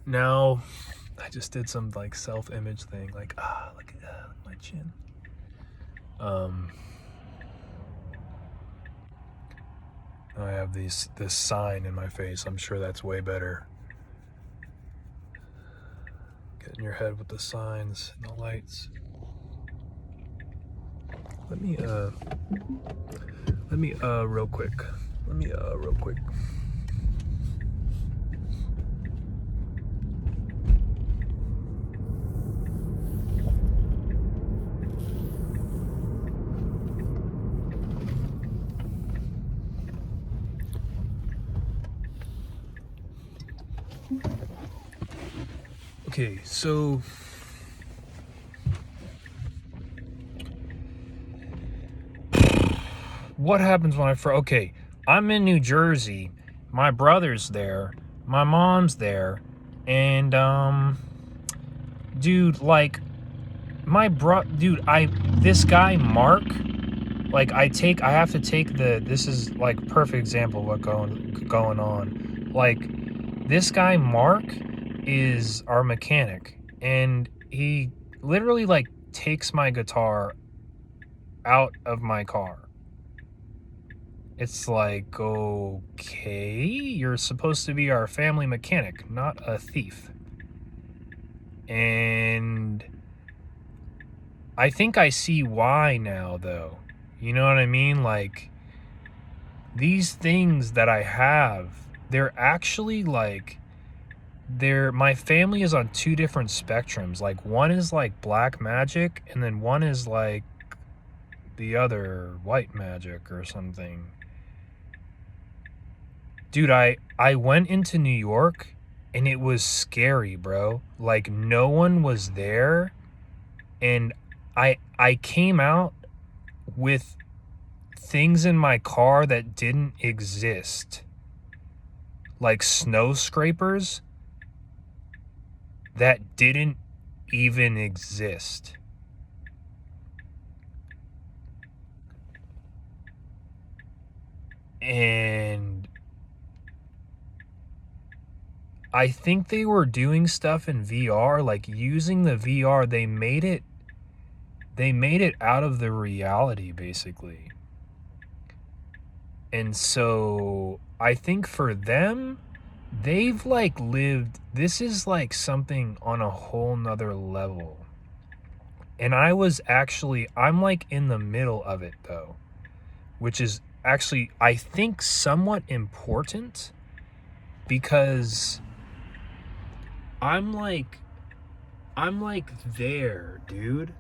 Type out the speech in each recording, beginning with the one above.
Now I just did some like self-image thing, like look at my chin. I have this sign in my face. I'm sure that's way better. Get in your head with the signs and the lights. Let me real quick. Real quick. Okay, so what happens when okay, I'm in New Jersey, my brother's there, my mom's there, and dude, like this guy Mark, like I have to take this is like perfect example of what going on. Like this guy Mark is our mechanic, and he literally like takes my guitar out of my car. It's like, okay, you're supposed to be our family mechanic, not a thief. And I think I see why now, though. You know what I mean? Like, these things that I have, they're actually like, my family is on two different spectrums. Like, one is like black magic, and then one is like the other, white magic or something. Dude, I went into New York and it was scary, bro. Like no one was there, and I came out with things in my car that didn't exist. Like snow scrapers that didn't even exist. And I think they were doing stuff in VR, like using the VR, they made it out of the reality, basically. And so I think for them, they've like lived, this is like something on a whole nother level. And I'm like in the middle of it though, which is actually, I think, somewhat important, because I'm like there, dude.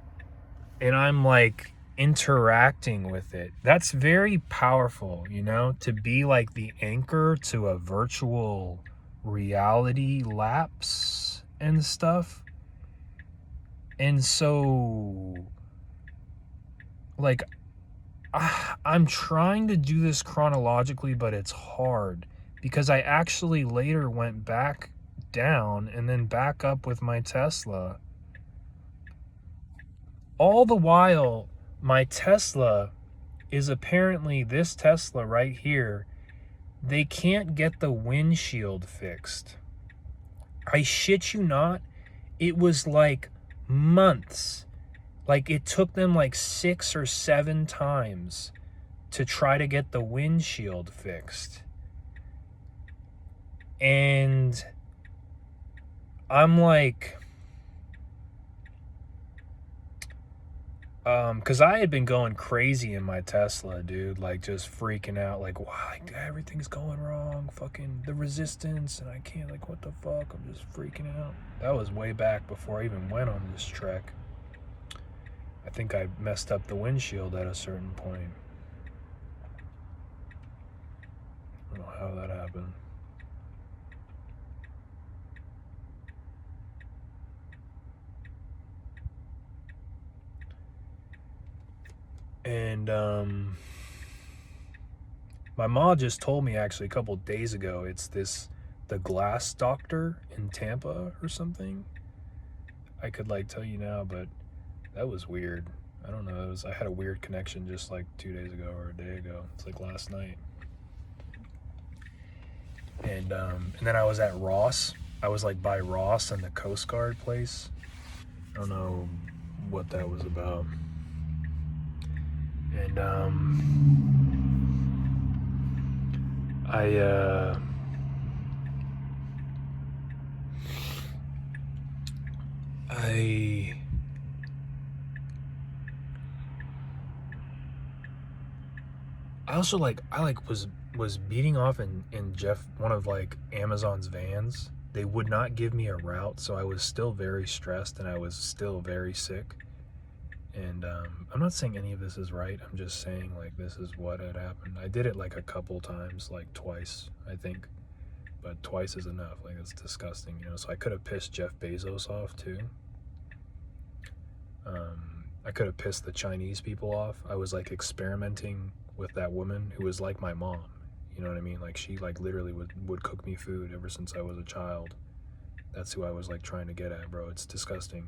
And I'm like interacting with it. That's very powerful, you know, to be like the anchor to a virtual reality lapse and stuff. And so, like, I'm trying to do this chronologically, but it's hard because I actually later went back down and then back up with my Tesla. All the while, my Tesla is apparently, this Tesla right here, they can't get the windshield fixed. I shit you not, it was like months. Like it took them like 6 or 7 times to try to get the windshield fixed. And I'm like, because I had been going crazy in my Tesla, dude, like just freaking out, like, why everything's going wrong, fucking the resistance, and I can't, like, what the fuck, I'm just freaking out. That was way back before I even went on this trek. I think I messed up the windshield at a certain point. I don't know how that happened. And my mom just told me actually a couple days ago, it's the Glass Doctor in Tampa or something. I could like tell you now, but that was weird. I don't know. I had a weird connection just like 2 days ago or a day ago. It's like last night. And then I was at Ross, I was like by Ross and the Coast Guard place. I don't know what that was about. And I also like was beating off in Jeff, one of like Amazon's vans. They would not give me a route, so I was still very stressed and I was still very sick. And I'm not saying any of this is right. I'm just saying like this is what had happened. I did it like a couple times, like twice, I think. But twice is enough. Like it's disgusting, you know. So I could have pissed Jeff Bezos off too. I could have pissed the Chinese people off. I was like experimenting with that woman who was like my mom. You know what I mean? Like she like literally would cook me food ever since I was a child. That's who I was like trying to get at, bro. It's disgusting.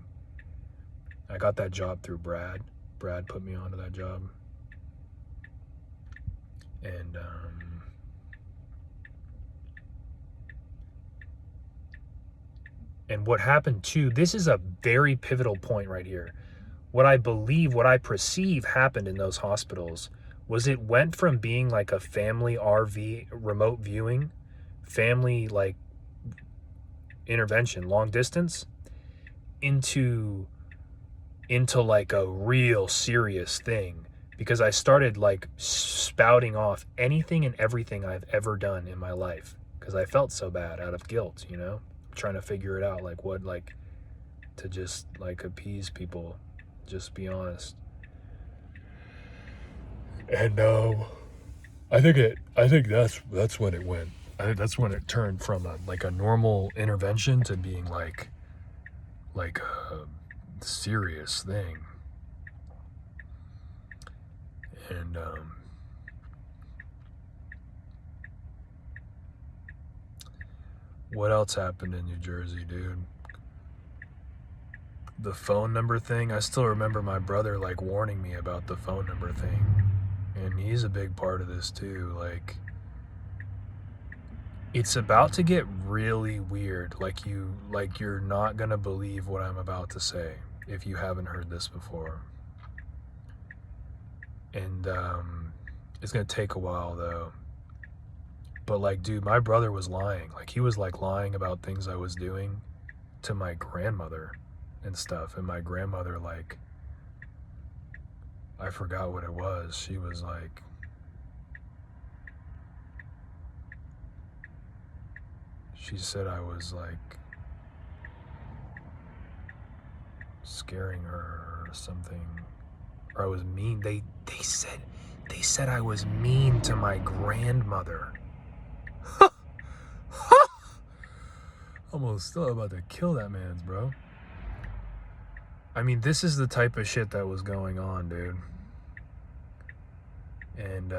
I got that job through Brad. Brad put me onto that job. And what happened too, this is a very pivotal point right here. What I perceive happened in those hospitals was it went from being like a family RV remote viewing, family like intervention, long distance, into like a real serious thing, because I started like spouting off anything and everything I've ever done in my life because I felt so bad out of guilt, you know, trying to figure it out, like what, like to just like appease people, just be honest. And I think that's when it went. That's when it turned from a normal intervention to being like a serious thing. And what else happened in New Jersey, dude? The phone number thing. I still remember my brother like warning me about the phone number thing. And he's a big part of this too. Like, it's about to get really weird. Like you're not gonna believe what I'm about to say if you haven't heard this before. And it's gonna take a while though. But like, dude, my brother was lying. Like he was like lying about things I was doing to my grandmother and stuff. And my grandmother, like, I forgot what it was. She was like, she said I was like scaring her or something, or I was mean. They said I was mean to my grandmother. Almost still about to kill that man's, bro. I mean, this is the type of shit that was going on, dude. And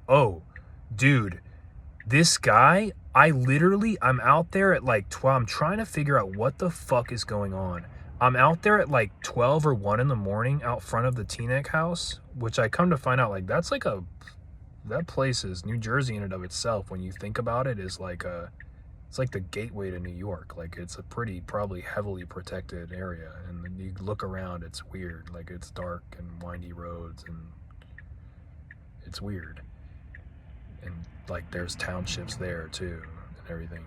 oh, dude, this guy, I'm out there at like 12. I'm trying to figure out what the fuck is going on. I'm out there at like 12 or 1 in the morning out front of the Teaneck house, which I come to find out, like, that's like that place is, New Jersey in and of itself, when you think about it, is like it's like the gateway to New York. Like, it's a pretty, probably heavily protected area. And when you look around, it's weird. Like, it's dark and windy roads and it's weird. And like there's townships there too and everything.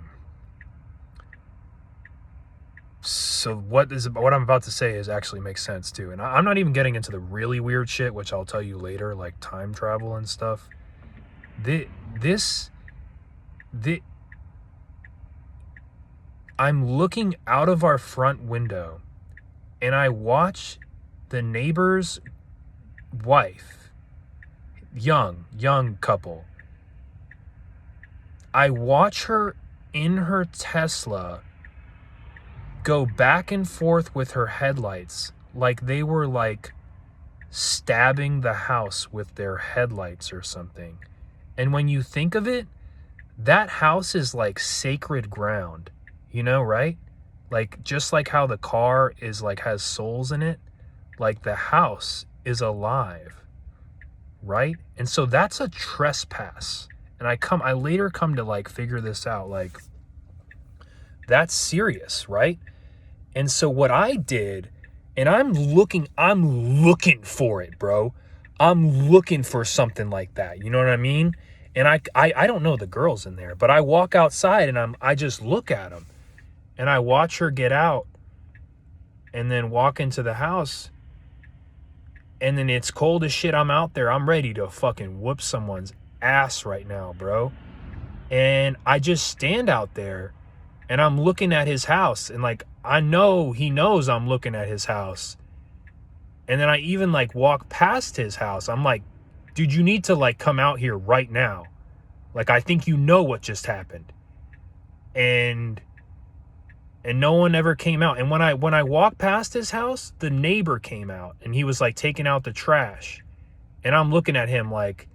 So what I'm about to say is actually makes sense too. And I'm not even getting into the really weird shit, which I'll tell you later, like time travel and stuff. I'm looking out of our front window and I watch the neighbor's wife, young couple. I watch her in her Tesla go back and forth with her headlights like they were like stabbing the house with their headlights or something. And when you think of it, that house is like sacred ground, you know, right? Like, just like how the car is like has souls in it, like the house is alive, right? And so that's a trespass. And I later come to like figure this out, like that's serious, right? And so what I did, and I'm looking for it, bro. I'm looking for something like that. You know what I mean? And I don't know the girls in there, but I walk outside and I just look at them and I watch her get out and then walk into the house. And then it's cold as shit. I'm out there. I'm ready to fucking whoop someone's ass right now, bro. And I just stand out there and I'm looking at his house, and like I know he knows I'm looking at his house. And then I even like walk past his house. I'm like, dude, you need to like come out here right now. Like, I think you know what just happened. And no one ever came out. And when I walked past his house, the neighbor came out and he was like taking out the trash. And I'm looking at him like,